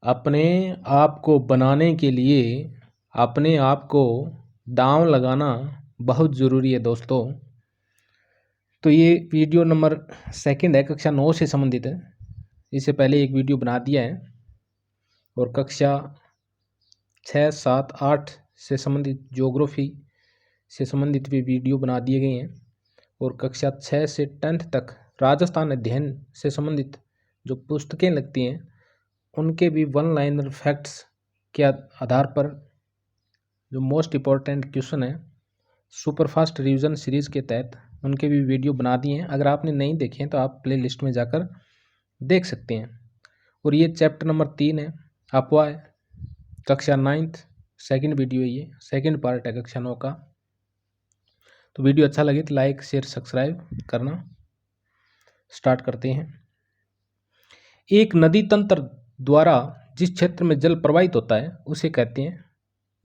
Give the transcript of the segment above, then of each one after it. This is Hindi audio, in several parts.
अपने आप को बनाने के लिए अपने आप को दांव लगाना बहुत ज़रूरी है दोस्तों। तो ये वीडियो नंबर 2 है, कक्षा 9 से संबंधित है। इससे पहले एक वीडियो बना दिया है और कक्षा 6, 7, 8 से संबंधित ज्योग्राफी से संबंधित भी वीडियो बना दिए गए हैं और कक्षा 6 से 10th तक राजस्थान अध्ययन से संबंधित जो पुस्तकें लगती हैं उनके भी वन लाइनर फैक्ट्स के आधार पर जो मोस्ट इम्पॉर्टेंट क्वेश्चन है सुपरफास्ट रिवीजन सीरीज़ के तहत उनके भी वीडियो बना दिए हैं। अगर आपने नहीं देखे हैं तो आप प्ले लिस्ट में जाकर देख सकते हैं। और ये चैप्टर नंबर 3 है, अपवाय, कक्षा 9th, सेकंड वीडियो है, ये सेकंड पार्ट है कक्षा 9 का। तो वीडियो अच्छा लगे तो लाइक शेयर सब्सक्राइब करना। स्टार्ट करते हैं। एक नदी तंत्र द्वारा जिस क्षेत्र में जल प्रवाहित होता है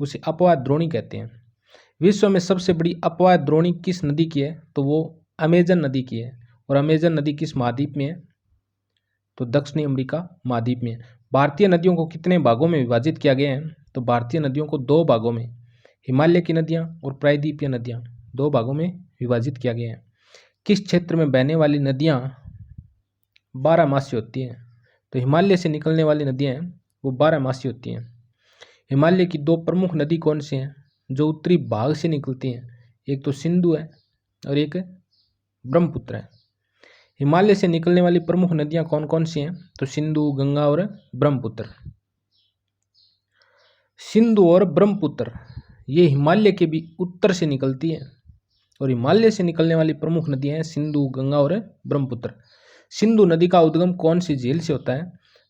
उसे अपवाय द्रोणी कहते हैं। विश्व में सबसे बड़ी अपवाय द्रोणी किस नदी की है? तो वो अमेजन नदी की है। और अमेजन नदी किस महाद्वीप में है? तो दक्षिणी अमेरिका महाद्वीप में है। भारतीय नदियों को कितने भागों में विभाजित किया गया है? तो भारतीय नदियों को 2 भागों में, हिमालय की नदियां और प्रायद्वीपीय नदियां, 2 भागों में विभाजित किया गया है। किस क्षेत्र में बहने वाली नदियां 12मासी होती हैं? तो हिमालय से निकलने वाली नदियां हैं वो 12मासी होती हैं। हिमालय की 2 प्रमुख नदी कौन सी हैं जो उत्तरी भाग से निकलती हैं? एक तो सिंधु है और एक ब्रह्मपुत्र है। हिमालय से निकलने वाली प्रमुख नदियां कौन कौन सी हैं? तो सिंधु, गंगा और ब्रह्मपुत्र। सिंधु और ब्रह्मपुत्र ये हिमालय के भी उत्तर से निकलती हैं और हिमालय से निकलने वाली प्रमुख नदियां हैं सिंधु, गंगा और ब्रह्मपुत्र। सिंधु नदी का उद्गम कौन सी झील से होता है?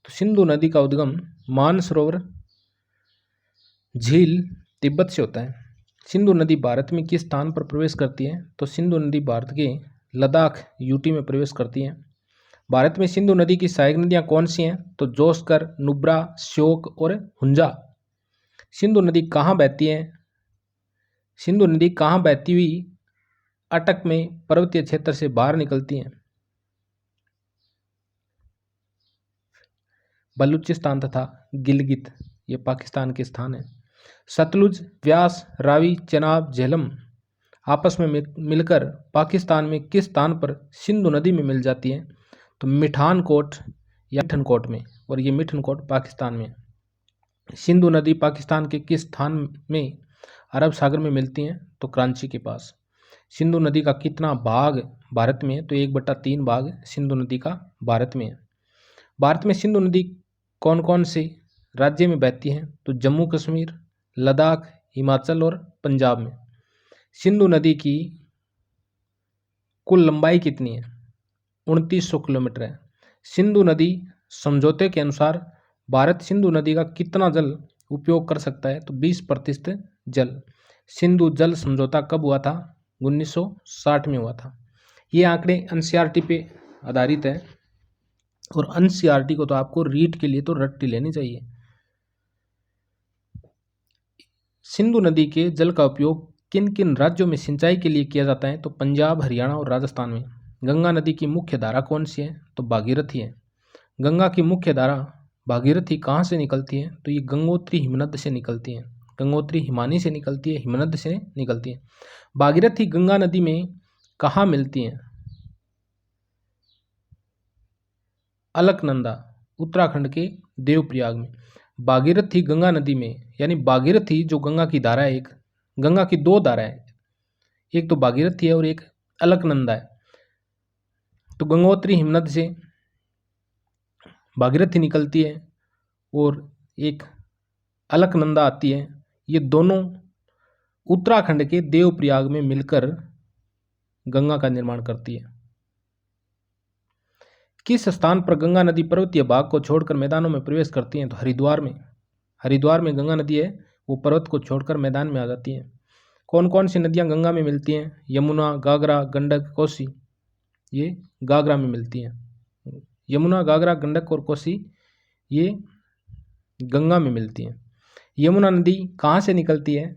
तो सिंधु नदी का उद्गम मानसरोवर झील तिब्बत से होता है। सिंधु नदी भारत में किस स्थान पर प्रवेश करती है? तो सिंधु नदी भारत के लद्दाख यूटी में प्रवेश करती है। भारत में सिंधु नदी की सहायक नदियां कौन सी हैं? तो जोस्कर, नुब्रा, श्योक और हुंजा। सिंधु नदी कहाँ बहती है? सिंधु नदी कहाँ बहती हुई अटक में पर्वतीय क्षेत्र से बाहर निकलती है? बलूचिस्तान तथा गिलगित, ये पाकिस्तान के स्थान है। सतलुज, व्यास, रावी, चेनाब, झेलम आपस में मिलकर पाकिस्तान में किस स्थान पर सिंधु नदी में मिल जाती है? तो मिठानकोट या मिठनकोट में, और ये मिठनकोट पाकिस्तान में। सिंधु नदी पाकिस्तान के किस स्थान में अरब सागर में मिलती हैं? तो कराची के पास। सिंधु नदी का कितना भाग भारत में है? तो 1/3 भाग सिंधु नदी का भारत में है। भारत में सिंधु नदी कौन कौन से राज्य में बहती है? तो जम्मू कश्मीर, लद्दाख, हिमाचल और पंजाब में। सिंधु नदी की कुल लंबाई कितनी है? 2900 किलोमीटर है। सिंधु नदी समझौते के अनुसार भारत सिंधु नदी का कितना जल उपयोग कर सकता है? तो 20% जल। सिंधु जल समझौता कब हुआ था? 1960 में हुआ था। ये आंकड़े एनसीईआरटी पे आधारित है और एनसीईआरटी को तो आपको रीड के लिए तो रट्टी लेनी चाहिए। सिंधु नदी के जल का उपयोग किन किन राज्यों में सिंचाई के लिए किया जाता है? तो पंजाब, हरियाणा और राजस्थान में। गंगा नदी की मुख्य धारा कौन सी है? तो भागीरथी है। गंगा की मुख्य धारा भागीरथी कहाँ से निकलती है? तो ये गंगोत्री हिमनद से निकलती है। गंगोत्री हिमानी से निकलती है, हिमनद से निकलती है। भागीरथी गंगा नदी में कहाँ मिलती है? अलकनंदा, उत्तराखंड के देवप्रयाग में। भागीरथी गंगा नदी में, यानी भागीरथी जो गंगा की धारा है, एक गंगा की 2 धारा है, एक तो भागीरथी है और एक अलकनंदा है। तो गंगोत्री हिमनद से भागीरथी निकलती है और एक अलकनंदा आती है। ये दोनों उत्तराखंड के देवप्रयाग में मिलकर गंगा का निर्माण करती है। किस स्थान पर गंगा नदी पर्वतीय भाग को छोड़कर मैदानों में प्रवेश करती है? तो हरिद्वार में। हरिद्वार में गंगा नदी है वो पर्वत को छोड़कर मैदान में आ जाती है। कौन कौन सी नदियां गंगा में मिलती हैं? यमुना, गागरा, गंडक, कोसी, ये गागरा में मिलती हैं। यमुना, गागरा, गंडक और कोसी ये गंगा में मिलती हैं। यमुना नदी कहाँ से निकलती है?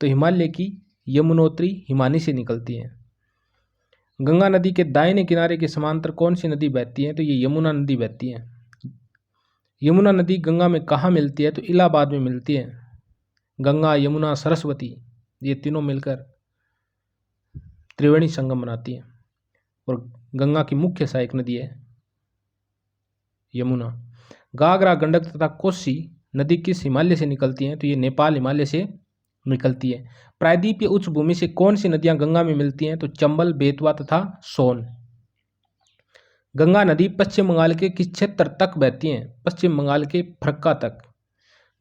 तो हिमालय की यमुनोत्री हिमानी से निकलती है। गंगा नदी के दाहिने किनारे के समांतर कौन सी नदी बहती है? तो ये यमुना नदी बहती है। यमुना नदी गंगा में कहाँ मिलती है? तो इलाहाबाद में मिलती है। गंगा, यमुना, सरस्वती ये तीनों मिलकर त्रिवेणी संगम बनाती है और गंगा की मुख्य सहायक नदी है यमुना। घाघरा, गंडक तथा कोसी नदी किस हिमालय से निकलती हैं? तो ये नेपाल हिमालय से निकलती है। प्रायद्वीपीय उच्च भूमि से कौन सी नदियां गंगा में मिलती हैं? तो चंबल, बेतवा तथा सोन। गंगा नदी पश्चिम बंगाल के किस क्षेत्र तक बहती है? पश्चिम बंगाल के फरक्का तक।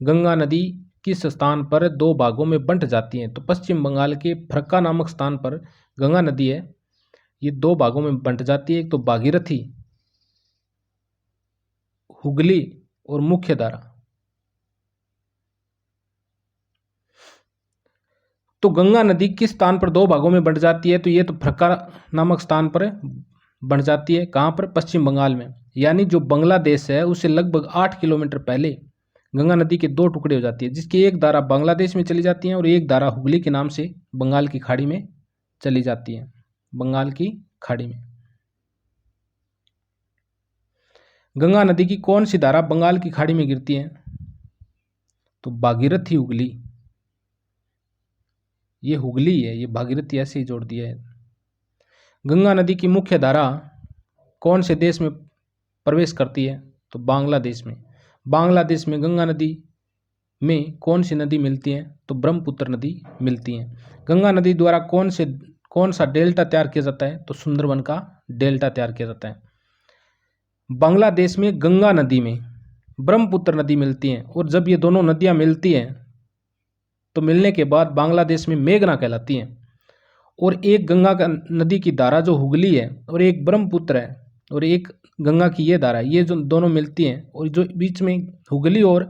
गंगा नदी किस स्थान पर दो भागों में बंट जाती है? तो पश्चिम बंगाल के फरक्का नामक स्थान पर गंगा नदी है, ये दो भागों में बंट जाती है, एक तो भागीरथी, हुगली और मुख्य धारा। तो गंगा नदी किस स्थान पर दो भागों में बंट जाती है? तो ये तो फरक्का नामक स्थान पर बंट जाती है। कहाँ पर? पश्चिम बंगाल में। यानी जो बांग्लादेश है उससे लगभग 8 किलोमीटर पहले गंगा नदी के दो टुकड़े हो जाती है, जिसकी एक धारा बांग्लादेश में चली जाती है और एक धारा हुगली के नाम से बंगाल की खाड़ी में चली जाती है, बंगाल की खाड़ी में। गंगा नदी की कौन सी धारा बंगाल की खाड़ी में गिरती है? तो भागीरथी हुगली। ये हुगली है, ये भागीरथी ऐसे ही जोड़ दिया है। गंगा नदी की मुख्य धारा कौन से देश में प्रवेश करती है? तो बांग्लादेश में। बांग्लादेश में गंगा नदी में कौन सी नदी मिलती है? तो ब्रह्मपुत्र नदी मिलती है। गंगा नदी द्वारा कौन सा डेल्टा तैयार किया जाता है? तो सुंदरवन का डेल्टा तैयार किया जाता है। बांग्लादेश में गंगा नदी में ब्रह्मपुत्र नदी मिलती है और जब ये दोनों नदियां मिलती हैं तो मिलने के बाद बांग्लादेश में मेघना कहलाती है। और एक गंगा का नदी की धारा जो हुगली है और एक ब्रह्मपुत्र है और एक गंगा की ये धारा, ये जो दोनों मिलती हैं और जो बीच में हुगली और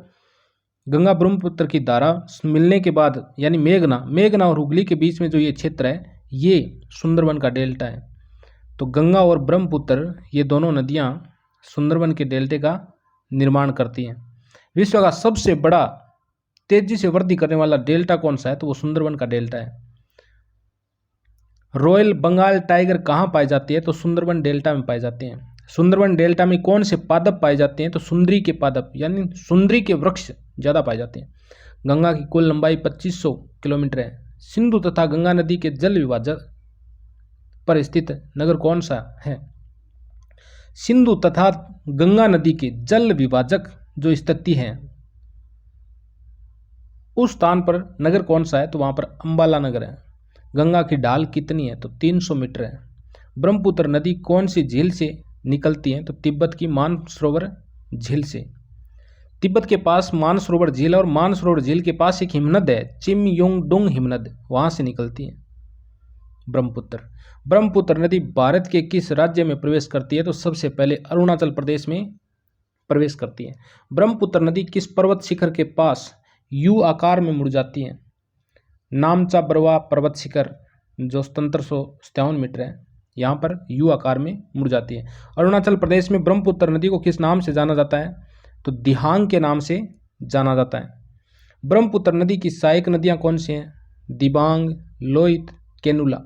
गंगा ब्रह्मपुत्र की धारा मिलने के बाद यानी मेघना और हुगली के बीच में जो ये क्षेत्र है ये सुंदरवन का डेल्टा है। तो गंगा और ब्रह्मपुत्र ये दोनों नदियां सुंदरवन के डेल्टे का निर्माण करती हैं। विश्व का सबसे बड़ा तेजी से वृद्धि करने वाला डेल्टा कौन सा है? तो वो सुंदरवन का डेल्टा है। रॉयल बंगाल टाइगर कहाँ पाए जाते हैं? तो सुंदरवन डेल्टा में पाए जाते हैं। सुंदरवन डेल्टा में कौन से पादप पाए जाते हैं? तो सुंदरी के पादप यानी सुंदरी के वृक्ष ज़्यादा पाए जाते हैं। गंगा की कुल लंबाई 2500 किलोमीटर है। सिंधु तथा गंगा नदी के जल विभाजक पर स्थित नगर कौन सा है? सिंधु तथा गंगा नदी के जल विभाजक जो स्थिति है उस स्थान पर नगर कौन सा है? तो वहां पर अंबाला नगर है। गंगा की ढाल कितनी है? तो 300 मीटर है। ब्रह्मपुत्र नदी कौन सी झील से निकलती है? तो तिब्बत की मानसरोवर झील से। तिब्बत के पास मानसरोवर झील और मानसरोवर झील के पास एक हिमनद है, चिमयोंगडोंग हिमनद, वहां से निकलती है ब्रह्मपुत्र नदी भारत के किस राज्य में प्रवेश करती है? तो सबसे पहले अरुणाचल प्रदेश में प्रवेश करती है। ब्रह्मपुत्र नदी किस पर्वत शिखर के पास यू आकार में मुड़ जाती है? नामचा बरवा पर्वत शिखर जो 1757 मीटर है, यहाँ पर यू आकार में मुड़ जाती है। अरुणाचल प्रदेश में ब्रह्मपुत्र नदी को किस नाम से जाना जाता है? तो दिहांग के नाम से जाना जाता है। ब्रह्मपुत्र नदी की सहायक नदियाँ कौन सी हैं? दिबांग, लोहित, केनुला।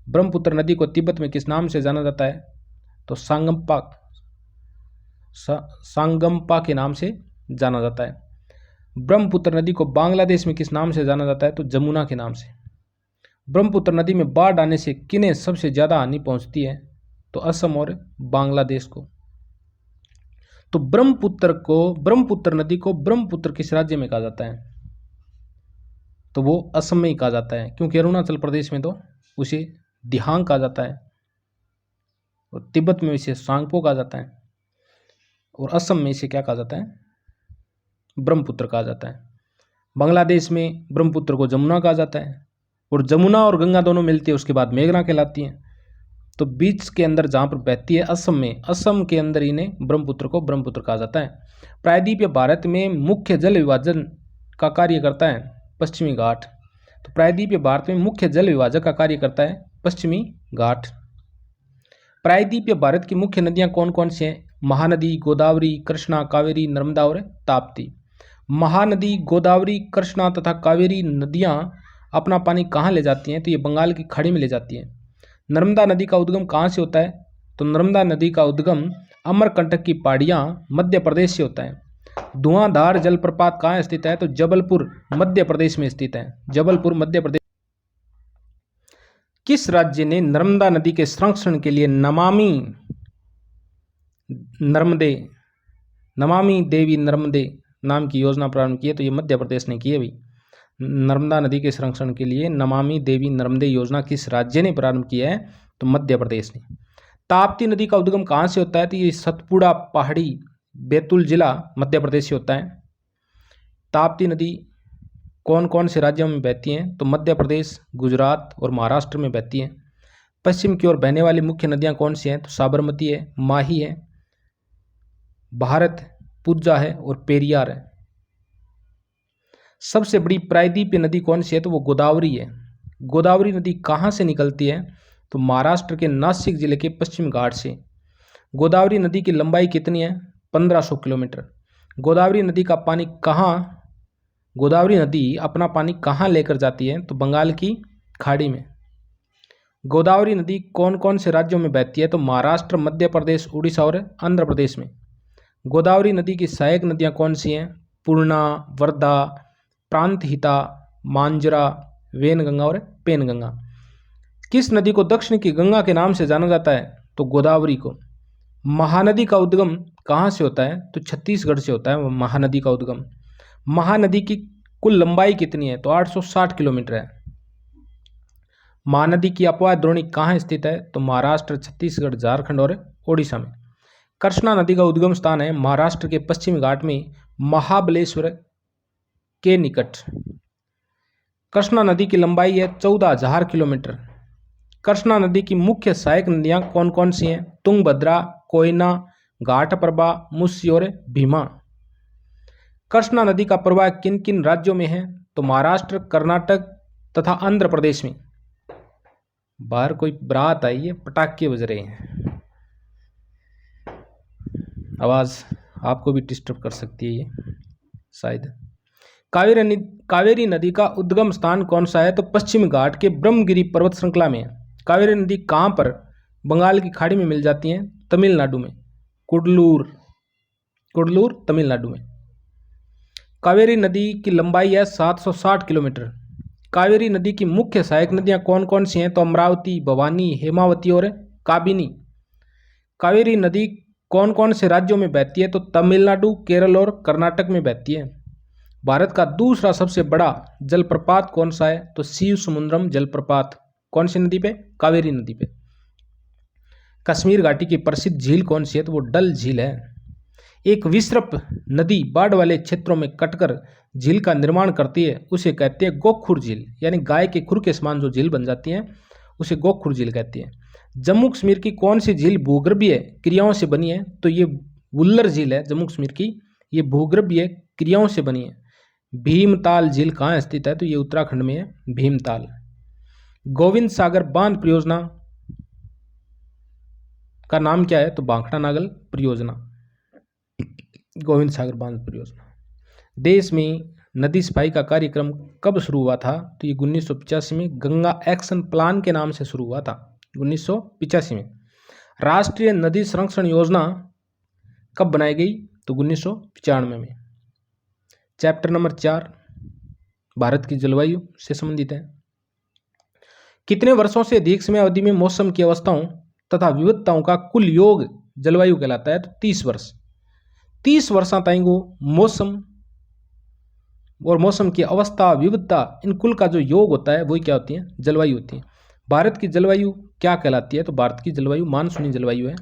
ब्रह्मपुत्र नदी को तिब्बत में किस नाम से जाना जाता है? तो सांगम्पा के नाम से जाना जाता है। ब्रह्मपुत्र नदी को बांग्लादेश में किस नाम से जाना जाता है? तो जमुना के नाम से। ब्रह्मपुत्र नदी में बाढ़ आने से किन्हें सबसे ज़्यादा हानि पहुंचती है? तो असम और बांग्लादेश को। तो ब्रह्मपुत्र नदी को ब्रह्मपुत्र किस राज्य में कहा जाता है? तो वो असम में ही कहा जाता है, क्योंकि अरुणाचल प्रदेश में तो उसे दिहांग कहा जाता है और तिब्बत में इसे सांगपो कहा जाता है और असम में इसे क्या कहा जाता है? ब्रह्मपुत्र कहा जाता है। बांग्लादेश में ब्रह्मपुत्र को जमुना कहा जाता है और जमुना और गंगा दोनों मिलती है उसके बाद मेघना कहलाती हैं। तो बीच के अंदर जहाँ पर बहती है असम के अंदर इन्हें ब्रह्मपुत्र को ब्रह्मपुत्र कहा जाता है। प्रायद्वीपीय भारत में मुख्य जल विभाजन का कार्य करता है पश्चिमी घाट। तो प्रायद्वीपीय भारत में मुख्य जल विभाजक का कार्य करता है पश्चिमी घाट। प्रायद्वीपीय भारत की मुख्य नदियाँ कौन कौन सी हैं? महानदी, गोदावरी, कृष्णा, कावेरी, नर्मदा और ताप्ती। महानदी, गोदावरी, कृष्णा तथा कावेरी नदियाँ अपना पानी कहाँ ले जाती हैं? तो ये बंगाल की खाड़ी में ले जाती हैं। नर्मदा नदी का उद्गम कहाँ से होता है? तो नर्मदा नदी का उद्गम अमरकंटक की पहाड़ियाँ मध्य प्रदेश से होता है। धुआंधार जलप्रपात कहाँ स्थित है? तो जबलपुर मध्य प्रदेश में स्थित है, जबलपुर मध्य प्रदेश। किस राज्य ने नर्मदा नदी के संरक्षण के लिए नमामि देवी नर्मदे नाम की योजना प्रारंभ की है? तो ये मध्य प्रदेश ने की है भाई। नर्मदा नदी के संरक्षण के लिए नमामि देवी नर्मदे योजना किस राज्य ने प्रारंभ की है? तो मध्य प्रदेश ने। ताप्ती नदी का उद्गम कहाँ से होता है? तो ये सतपुड़ा पहाड़ी बैतूल जिला मध्य प्रदेश से होता है। ताप्ती नदी कौन कौन से राज्यों में बहती हैं? तो मध्य प्रदेश, गुजरात और महाराष्ट्र में बहती हैं। पश्चिम की ओर बहने वाली मुख्य नदियां कौन सी हैं? तो साबरमती है, माही है, भारत पुजा है और पेरियार है। सबसे बड़ी प्रायद्वीपीय नदी कौन सी है? तो वो गोदावरी है। गोदावरी नदी कहाँ से निकलती है? तो महाराष्ट्र के नासिक जिले के पश्चिम घाट से। गोदावरी नदी की लंबाई कितनी है? 1500 किलोमीटर। गोदावरी नदी अपना पानी कहाँ लेकर जाती है? तो बंगाल की खाड़ी में। गोदावरी नदी कौन कौन से राज्यों में बहती है? तो महाराष्ट्र, मध्य प्रदेश, उड़ीसा और आंध्र प्रदेश में। गोदावरी नदी की सहायक नदियां कौन सी हैं? पूर्णा, वर्धा, प्रांतहिता, मांजरा, वेनगंगा और पेनगंगा। किस नदी को दक्षिण की गंगा के नाम से जाना जाता है? तो गोदावरी को। महानदी का उद्गम कहाँ से होता है? तो छत्तीसगढ़ से होता है महानदी का उद्गम। महानदी की कुल लंबाई कितनी है? तो 860 किलोमीटर है। महानदी की अपवाह द्रोणी कहाँ स्थित है? तो महाराष्ट्र, छत्तीसगढ़, झारखंड और ओडिशा में। कृष्णा नदी का उद्गम स्थान है महाराष्ट्र के पश्चिमी घाट में महाबलेश्वर के निकट। कृष्णा नदी की लंबाई है 14,000 किलोमीटर। कृष्णा नदी की मुख्य सहायक नदियां कौन कौन सी हैं? तुंगभद्रा, कोयना, घाटप्रभा, मुसी और भीमा। कृष्णा नदी का प्रवाह किन किन राज्यों में है? तो महाराष्ट्र, कर्नाटक तथा आंध्र प्रदेश में। बाहर कोई बारात आई है, पटाखे बज रहे हैं, आवाज आपको भी डिस्टर्ब कर सकती है ये शायद। कावेरी नदी का उद्गम स्थान कौन सा है? तो पश्चिम घाट के ब्रह्मगिरी पर्वत श्रृंखला में है। कावेरी नदी कहाँ पर बंगाल की खाड़ी में मिल जाती है? तमिलनाडु में, कुडलूर तमिलनाडु में। कावेरी नदी की लंबाई है 760 किलोमीटर। कावेरी नदी की मुख्य सहायक नदियां कौन कौन सी हैं? तो अमरावती, भवानी, हेमावती और काबिनी। कावेरी नदी कौन कौन से राज्यों में बहती है? तो तमिलनाडु, केरल और कर्नाटक में बहती है। भारत का दूसरा सबसे बड़ा जलप्रपात कौन सा है? तो शिव समुद्रम जलप्रपात। कौन सी नदी पे? कावेरी नदी पे। कश्मीर घाटी की प्रसिद्ध झील कौन सी है? तो वो डल झील है। एक विसर्प नदी बाढ़ वाले क्षेत्रों में कटकर झील का निर्माण करती है, उसे कहते हैं गोखुर झील। यानी गाय के खुर के समान जो झील बन जाती है उसे गोखुर झील कहती है। जम्मू कश्मीर की कौन सी झील भूगर्भीय क्रियाओं से बनी है? तो ये वुल्लर झील है जम्मू कश्मीर की, ये भूगर्भीय क्रियाओं से बनी है। भीमताल झील कहाँ स्थित है? तो ये उत्तराखंड में है, भीमताल। गोविंद सागर बांध परियोजना का नाम क्या है? तो भाखड़ा नागल परियोजना, गोविंद सागर बांध परियोजना। देश में नदी सफाई का कार्यक्रम कब शुरू हुआ था? तो ये 1985 में गंगा एक्शन प्लान के नाम से शुरू हुआ था, 1985 में। राष्ट्रीय नदी संरक्षण योजना कब बनाई गई? तो 1995 में। चैप्टर नंबर 4 भारत की जलवायु से संबंधित है। कितने वर्षों से अधिक समय अवधि में मौसम की अवस्थाओं तथा विविधताओं का कुल योग जलवायु कहलाता है? तो 30 वर्ष। 30 वर्षों तक वो मौसम और मौसम की अवस्था, विविधता, इन कुल का जो योग होता है वही क्या होती है? जलवायु होती है। भारत की जलवायु क्या कहलाती है? तो भारत की जलवायु मानसूनी जलवायु है।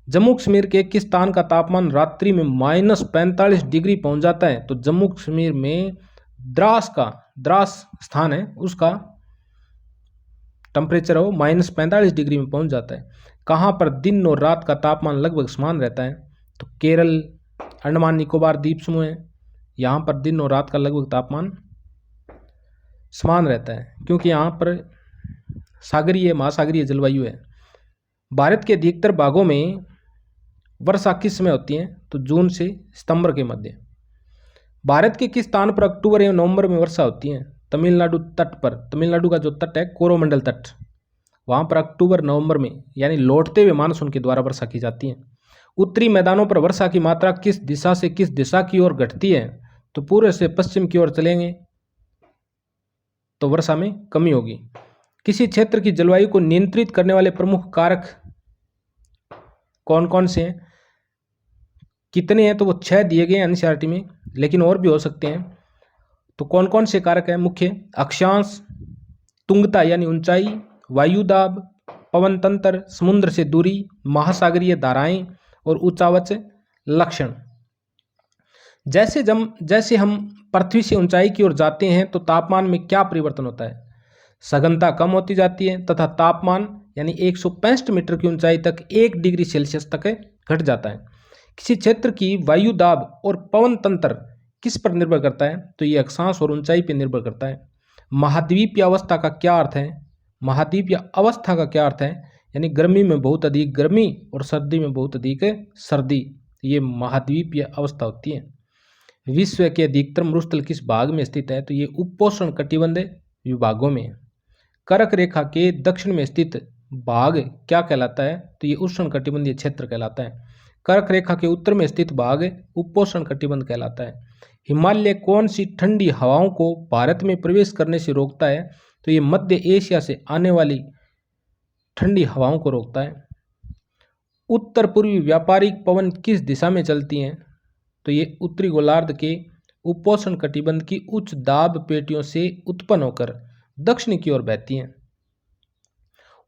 जम्मू कश्मीर के किस स्थान का तापमान रात्रि में -45 डिग्री पहुंच जाता है? तो जम्मू कश्मीर में द्रास स्थान है, उसका टेम्परेचर हो -45 डिग्री में पहुंच जाता है। कहाँ पर दिन और रात का तापमान लगभग समान रहता है? तो केरल, अंडमान निकोबार द्वीप समूह है, यहाँ पर दिन और रात का लगभग तापमान समान रहता है, क्योंकि यहाँ पर महासागरीय जलवायु है। भारत के अधिकतर भागों में वर्षा किस समय होती है? तो जून से सितंबर के मध्य। भारत के किस स्थान पर अक्टूबर एवं नवंबर में वर्षा होती है? तमिलनाडु तट पर। तमिलनाडु का जो तट है कोरोमंडल तट, वहाँ पर अक्टूबर नवंबर में यानी लौटते हुए मानसून के द्वारा वर्षा की जाती है। उत्तरी मैदानों पर वर्षा की मात्रा किस दिशा से किस दिशा की ओर घटती है, तो पूर्व से पश्चिम की ओर चलेंगे तो वर्षा में कमी होगी। किसी क्षेत्र की जलवायु को नियंत्रित करने वाले प्रमुख कारक कौन कौन से हैं? कितने हैं? तो वो 6 दिए गए हैं एनसीईआरटी में, लेकिन और भी हो सकते हैं। तो कौन कौन से कारक हैं मुख्य? अक्षांश, तुंगता यानी ऊंचाई, वायुदाब, पवन तंत्र, समुद्र से दूरी, महासागरीय धाराएं और उच्चावच लक्षण। जैसे हम पृथ्वी से ऊंचाई की ओर जाते हैं तो तापमान में क्या परिवर्तन होता है? सघनता कम होती जाती है तथा तापमान यानी 165 मीटर की ऊंचाई तक 1 डिग्री सेल्सियस तक घट जाता है। किसी क्षेत्र की वायुदाब और पवन तंत्र किस पर निर्भर करता है? तो ये अक्षांश और ऊंचाई पर निर्भर करता है। महाद्वीपीय अवस्था का क्या अर्थ है? महाद्वीपीय अवस्था का क्या अर्थ है? यानी गर्मी में बहुत अधिक गर्मी और सर्दी में बहुत अधिक सर्दी, ये महाद्वीपीय अवस्था होती है। विश्व के अधिकतर मरुस्थल किस भाग में स्थित है? तो ये उपोष्ण कटिबंधीय विभागों में है। कर्क रेखा के दक्षिण में स्थित भाग क्या कहलाता है? तो ये उष्ण कटिबंधीय क्षेत्र कहलाता है। कर्क रेखा के उत्तर में स्थित भाग उपोष्ण कटिबंध कहलाता है। हिमालय कौन सी ठंडी हवाओं को भारत में प्रवेश करने से रोकता है? तो ये मध्य एशिया से आने वाली ठंडी हवाओं को रोकता है। उत्तर पूर्वी व्यापारिक पवन किस दिशा में चलती हैं? तो ये उत्तरी गोलार्ध के उपोष्ण कटिबंध की उच्च दाब पेटियों से उत्पन्न होकर दक्षिण की ओर बहती हैं।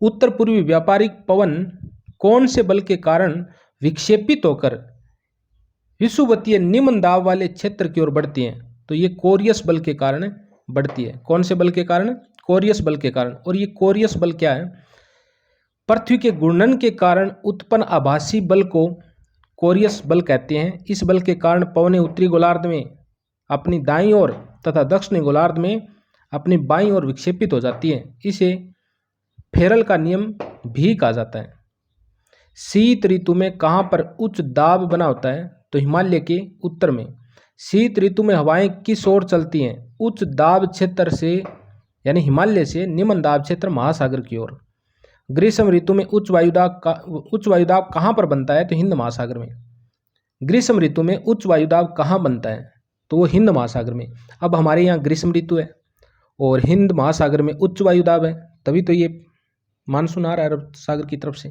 उत्तर पूर्वी व्यापारिक पवन कौन से बल के कारण विक्षेपित होकर विषुवतीय निम्न दाब वाले क्षेत्र की ओर बढ़ती हैं? तो ये कोरियस बल के कारण बढ़ती है। कौन से बल के कारण? कोरियस बल के कारण। और ये कोरियस बल क्या है? पृथ्वी के घूर्णन के कारण उत्पन्न आभासी बल को कोरियस बल कहते हैं। इस बल के कारण पवनें उत्तरी गोलार्ध में अपनी दाईं ओर तथा दक्षिणी गोलार्ध में अपनी बाईं ओर विक्षेपित हो जाती है। इसे फेरल का नियम भी कहा जाता है। शीत ऋतु में कहाँ पर उच्च दाब बना होता है? तो हिमालय के उत्तर में। शीत ऋतु में हवाएं किस ओर चलती हैं? उच्च दाब क्षेत्र से यानी हिमालय से निम्न दाब क्षेत्र महासागर की ओर। ग्रीष्म ऋतु में उच्च वायुदाब कहाँ पर बनता है? तो हिंद महासागर में। ग्रीष्म ऋतु में उच्च वायुदाब कहाँ बनता है? तो वो हिंद महासागर में। अब हमारे यहाँ ग्रीष्म ऋतु है और हिंद महासागर में उच्च वायुदाब है, तभी तो ये मानसून आ रहा है अरब सागर की तरफ से,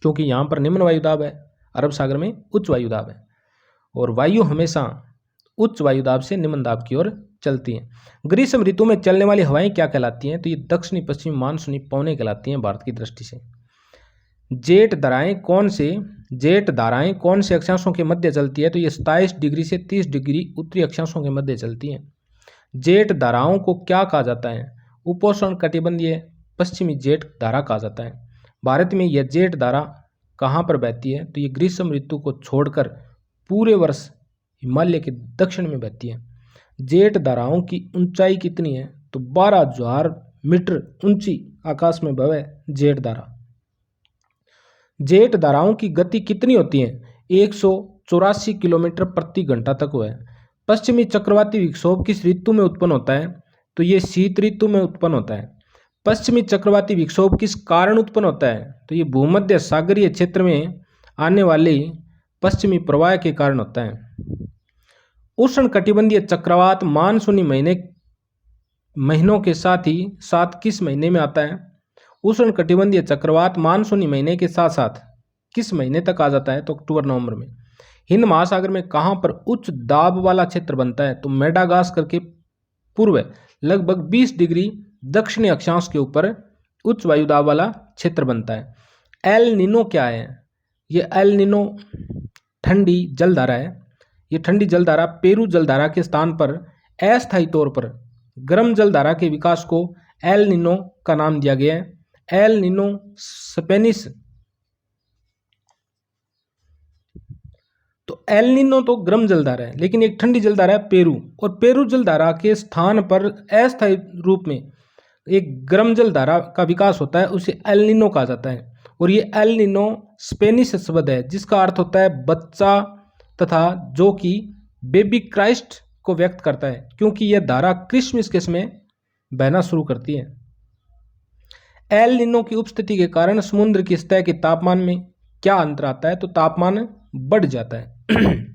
क्योंकि यहाँ पर निम्न वायुदाब है, अरब सागर में उच्च वायुदाब है। और वायु हमेशा उच्च वायुदाब से निम्न दाब की ओर चलती हैं। ग्रीष्म ऋतु में चलने वाली हवाएं क्या कहलाती हैं? तो ये दक्षिणी पश्चिमी मानसूनी पवनें कहलाती हैं भारत की दृष्टि से। जेट धाराएं कौन से अक्षांशों के मध्य चलती है? तो ये 27 डिग्री से 30 डिग्री उत्तरी अक्षांशों के मध्य चलती हैं। जेट धाराओं को क्या कहा जाता है? उपोष्ण कटिबंधीय पश्चिमी जेट धारा कहा जाता है। भारत में यह जेट धारा कहाँ पर बहती है? तो ये ग्रीष्म ऋतु को छोड़कर पूरे वर्ष हिमालय के दक्षिण में बहती है। जेट धाराओं की ऊंचाई कितनी है? तो 12,000 मीटर ऊंची आकाश में बहे जेट धारा। जेट धाराओं की गति कितनी होती है? 184 किलोमीटर प्रति घंटा तक है। पश्चिमी चक्रवाती विक्षोभ किस ऋतु में उत्पन्न होता है? तो ये शीत ऋतु में उत्पन्न होता है। पश्चिमी चक्रवाती विक्षोभ किस कारण उत्पन्न होता है? तो ये भूमध्य सागरीय क्षेत्र में आने वाले पश्चिमी प्रवाह के कारण होता है। उष्ण कटिबंधीय चक्रवात मानसूनी महीनों के साथ ही साथ किस महीने में आता है? उष्ण कटिबंधीय चक्रवात मानसूनी महीने के साथ साथ किस महीने तक आ जाता है? तो अक्टूबर नवंबर में। हिंद महासागर में कहाँ पर उच्च दाब वाला क्षेत्र बनता है? तो मेडागास्कर के पूर्व लगभग 20 डिग्री दक्षिणी अक्षांश के ऊपर उच्च वायुदाब वाला क्षेत्र बनता है। एल निनो क्या है? ये एल निनो ठंडी जलधारा है। ये ठंडी जलधारा पेरू जलधारा के स्थान पर अस्थायी तौर पर गर्म जलधारा के विकास को एल निनो का नाम दिया गया है। एल निनो स्पेनिश, तो एल निनो तो गर्म जलधारा है, लेकिन एक ठंडी जलधारा है पेरू, और पेरू जलधारा के स्थान पर अस्थायी रूप में एक गर्म जलधारा का विकास होता है, उसे एल निनो कहा जाता है। और ये एल निनो स्पेनिश शब्द है जिसका अर्थ होता है बच्चा, तथा जो कि बेबी क्राइस्ट को व्यक्त करता है, क्योंकि यह धारा क्रिसमस के समय बहना शुरू करती है। एल निनो की उपस्थिति के कारण समुद्र की सतह के तापमान में क्या अंतर आता है, तो तापमान बढ़ जाता है।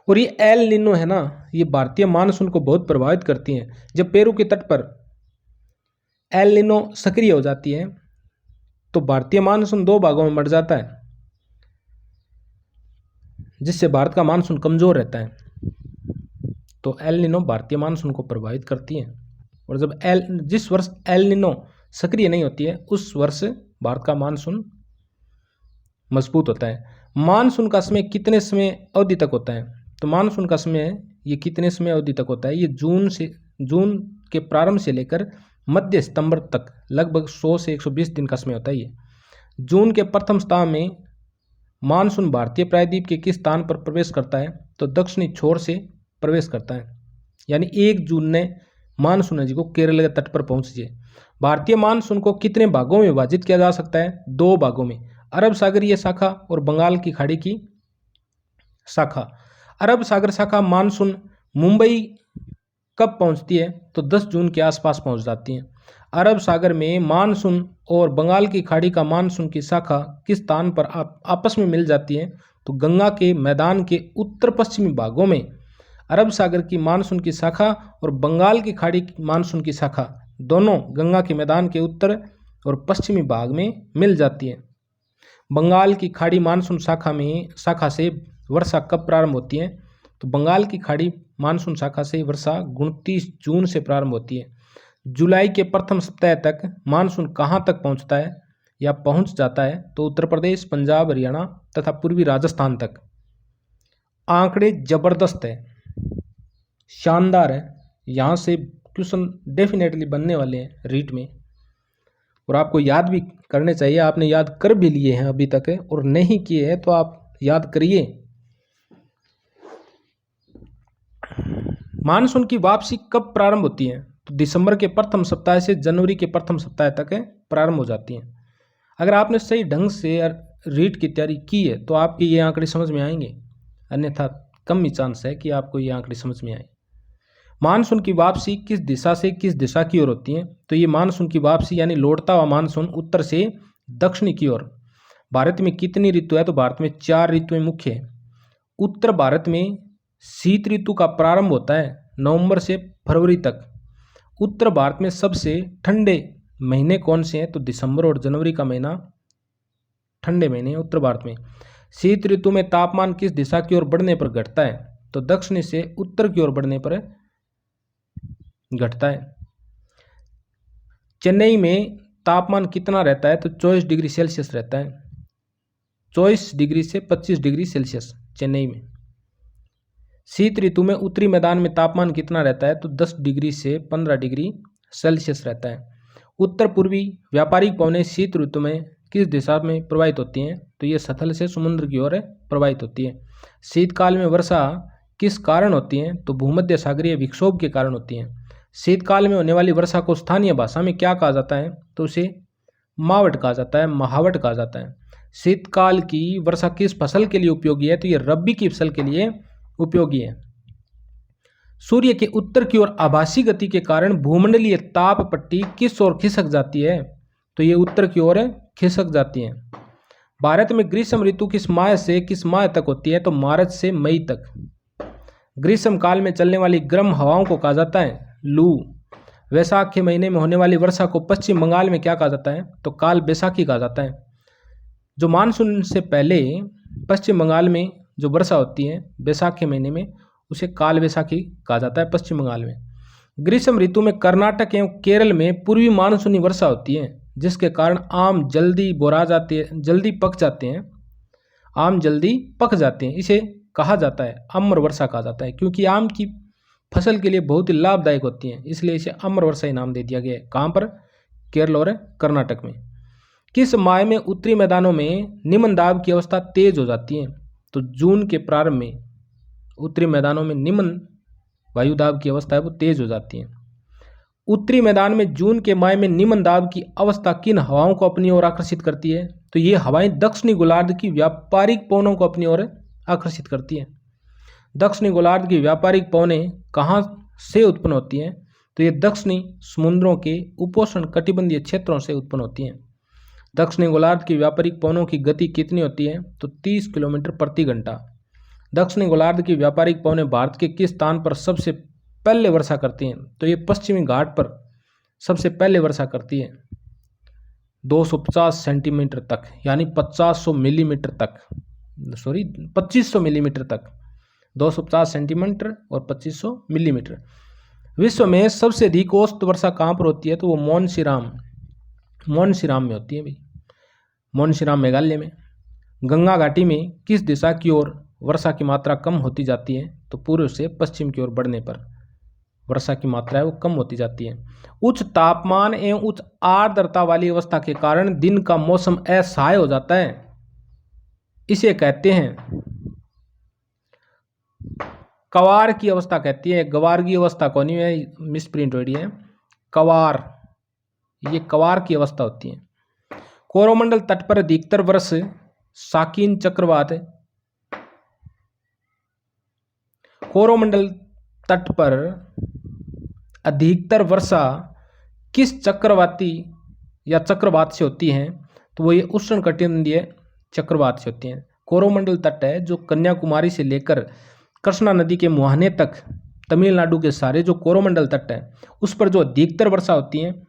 और ये एल नीनो है ना, ये भारतीय मानसून को बहुत प्रभावित करती है। जब पेरू के तट पर एल नीनो सक्रिय हो जाती है तो भारतीय मानसून दो भागों में बढ़ जाता है, जिससे भारत का मानसून कमजोर रहता है। तो एल नीनो भारतीय मानसून को प्रभावित करती है। और जब जिस वर्ष एल नीनो सक्रिय नहीं होती है उस वर्ष भारत का मानसून मजबूत होता है। मानसून का समय कितने समय अवधि तक होता है, तो मानसून का समय ये कितने समय अवधि तक होता है, ये जून के प्रारंभ से लेकर मध्य सितंबर तक लगभग 100 से 120 दिन का समय होता है। ये जून के प्रथम सप्ताह में मानसून भारतीय प्रायद्वीप के किस स्थान पर प्रवेश करता है, तो दक्षिणी छोर से प्रवेश करता है। यानी 1 जून ने मानसून है जिसको केरल के तट पर पहुंची है। भारतीय मानसून को कितने भागों में विभाजित किया जा सकता है, 2 भागों में, अरब सागरीय शाखा और बंगाल की खाड़ी की शाखा। अरब सागर शाखा मानसून मुंबई कब पहुंचती है, तो 10 जून के आसपास पहुंच जाती है। अरब सागर में मानसून और बंगाल की खाड़ी का मानसून की शाखा किस स्थान पर आपस में मिल जाती है, तो गंगा के मैदान के उत्तर पश्चिमी भागों में अरब सागर की मानसून की शाखा और बंगाल की खाड़ी की मानसून की शाखा दोनों गंगा के मैदान के उत्तर और पश्चिमी भाग में मिल जाती है। बंगाल की खाड़ी मानसून शाखा से वर्षा कब प्रारंभ होती है, तो बंगाल की खाड़ी मानसून शाखा से वर्षा 29 जून से प्रारंभ होती है। जुलाई के प्रथम सप्ताह तक मानसून कहाँ तक पहुँचता है या पहुँच जाता है, तो उत्तर प्रदेश, पंजाब, हरियाणा तथा पूर्वी राजस्थान तक। आंकड़े जबरदस्त है, शानदार है। यहाँ से क्वेश्चन डेफिनेटली बनने वाले हैं रीट में, और आपको याद भी करने चाहिए। आपने याद कर भी लिए हैं अभी तक, और नहीं किए हैं तो आप याद करिए। मानसून की वापसी कब प्रारंभ होती है, तो दिसंबर के प्रथम सप्ताह से जनवरी के प्रथम सप्ताह तक प्रारंभ हो जाती है। अगर आपने सही ढंग से रीट की तैयारी की है तो आपके ये आंकड़े समझ में आएंगे, अन्यथा कम ही चांस है कि आपको ये आंकड़े समझ में आए। मानसून की वापसी किस दिशा से किस दिशा की ओर होती है, तो ये मानसून की वापसी यानी लौटता हुआ मानसून उत्तर से दक्षिणी की ओर। भारत में कितनी ऋतु है, तो भारत में 4 ऋतुएं मुख्य है। उत्तर भारत में शीत ऋतु का प्रारंभ होता है नवंबर से फरवरी तक। उत्तर भारत में सबसे ठंडे महीने कौन से हैं, तो दिसंबर और जनवरी का महीना ठंडे महीने हैं उत्तर भारत में। शीत ऋतु में तापमान किस दिशा की ओर बढ़ने पर घटता है, तो दक्षिणी से उत्तर की ओर बढ़ने पर घटता है। चेन्नई में तापमान कितना रहता है, तो 24 डिग्री सेल्सियस रहता है। 24 डिग्री से 25 डिग्री सेल्सियस चेन्नई में। शीत ऋतु में उत्तरी मैदान में तापमान कितना रहता है, तो 10 डिग्री से 15 डिग्री सेल्सियस रहता है। उत्तर पूर्वी व्यापारिक पवनें शीत ऋतु में किस दिशा में प्रवाहित होती हैं, तो ये स्थल से समुद्र की ओर प्रवाहित होती है। शीतकाल में वर्षा किस कारण होती है, तो भूमध्य सागरीय विक्षोभ के कारण होती है। शीतकाल में होने वाली वर्षा को स्थानीय भाषा में क्या कहा जाता है, तो उसे मावट कहा जाता है, महावट कहा जाता है। शीतकाल की वर्षा किस फसल के लिए उपयोगी है, तो ये रबी की फसल के लिए उपयोगी है। सूर्य के उत्तर की ओर आभासी गति के कारण भूमंडलीय ताप पट्टी किस ओर खिसक जाती है, तो ये उत्तर की ओर खिसक जाती है। भारत में ग्रीष्म ऋतु किस माह से किस माह तक होती है, तो मार्च से मई तक। ग्रीष्म काल में चलने वाली गर्म हवाओं को कहा जाता है लू। वैशाख के महीने में होने वाली वर्षा को पश्चिम बंगाल में क्या कहा जाता है, तो काल बैसाखी कहा जाता है। जो मानसून से पहले पश्चिम बंगाल में जो वर्षा होती है बैसाख के महीने में, उसे काल बैसाखी कहा जाता है पश्चिम बंगाल में। ग्रीष्म ऋतु में कर्नाटक एवं केरल में पूर्वी मानसूनी वर्षा होती है, जिसके कारण आम जल्दी बोरा जाते हैं, जल्दी पक जाते हैं। आम जल्दी पक जाते हैं, इसे कहा जाता है अम्र वर्षा कहा जाता है, क्योंकि आम की फसल के लिए बहुत ही लाभदायक होती है, इसलिए इसे अम्र वर्षा ही नाम दे दिया गया है। कहाँ पर, केरल और कर्नाटक में। किस माह में उत्तरी मैदानों में निम्न दाब की अवस्था तेज हो जाती है, तो जून के प्रारंभ में उत्तरी मैदानों में निम्न वायु दाब की अवस्था है वो तेज हो जाती है। उत्तरी मैदान में जून के माह में निम्न दाब की अवस्था किन हवाओं को अपनी ओर आकर्षित करती है, तो ये हवाएं दक्षिणी गोलार्ध की व्यापारिक पवनों को अपनी ओर आकर्षित करती है। दक्षिणी गोलार्ध की व्यापारिक पवनें कहाँ से उत्पन्न होती हैं, तो ये दक्षिणी समुद्रों के उपोष्ण कटिबंधीय क्षेत्रों से उत्पन्न होती हैं। दक्षिणी गोलार्ध की व्यापारिक पवनों की गति कितनी होती है? तो 30 किलोमीटर प्रति घंटा। दक्षिणी गोलार्ध की व्यापारिक पवनें भारत के किस स्थान पर सबसे पहले वर्षा करती हैं? तो ये पश्चिमी घाट पर सबसे पहले वर्षा करती है 250 सेंटीमीटर तक, यानी 2500 मिलीमीटर तक, 2500 मिलीमीटर तक, 250 सेंटीमीटर और 2500 मिलीमीटर। विश्व में सबसे अधिक औसत वर्षा कहाँ पर होती है? तो वो मोनशिराम में होती है भाई, मोनशिराम मेघालय में। गंगा घाटी में किस दिशा की ओर वर्षा की मात्रा कम होती जाती है? तो पूर्व से पश्चिम की ओर बढ़ने पर वर्षा की मात्रा है वो कम होती जाती है। उच्च तापमान एवं उच्च आर्द्रता वाली अवस्था के कारण दिन का मौसम असह्य हो जाता है, इसे कहते हैं कवार की अवस्था कहती है। गवार की अवस्था कौन है, मिस प्रिंट हो रही है, कवार, ये कवार की अवस्था होती है। कोरोमंडल तट पर अधिकतर वर्ष साकिन चक्रवात, कोरोमंडल तट पर अधिकतर वर्षा किस चक्रवाती या चक्रवात से होती है? तो वो ये उष्णकटिबंधीय चक्रवात से होती हैं। कोरोमंडल तट है जो कन्याकुमारी से लेकर कृष्णा नदी के मुहाने तक तमिलनाडु के सारे जो कोरोमंडल तट है उस पर जो अधिकतर वर्षा होती है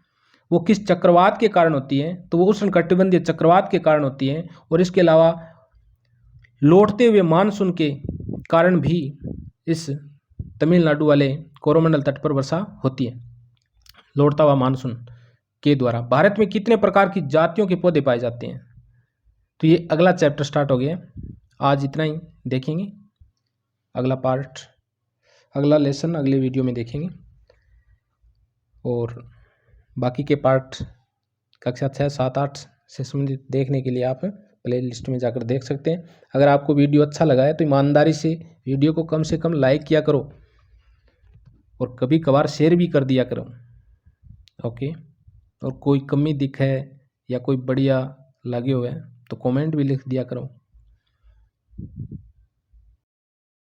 वो किस चक्रवात के कारण होती है? तो वो उष्णकटिबंधीय चक्रवात के कारण होती है। और इसके अलावा लौटते हुए मानसून के कारण भी इस तमिलनाडु वाले कोरोमंडल तट पर वर्षा होती है, लौटता हुआ मानसून के द्वारा। भारत में कितने प्रकार की जातियों के पौधे पाए जाते हैं? तो ये अगला चैप्टर स्टार्ट हो गया। आज इतना ही देखेंगे, अगला पार्ट, अगला लेसन अगले वीडियो में देखेंगे। और बाकी के पार्ट कक्षा 6, 7, 8 से संबंधित देखने के लिए आप प्ले लिस्ट में जाकर देख सकते हैं। अगर आपको वीडियो अच्छा लगा है तो ईमानदारी से वीडियो को कम से कम लाइक किया करो और कभी कभार शेयर भी कर दिया करो, ओके। और कोई कमी दिख है या कोई बढ़िया लगे हुए हैं तो कमेंट भी लिख दिया करो।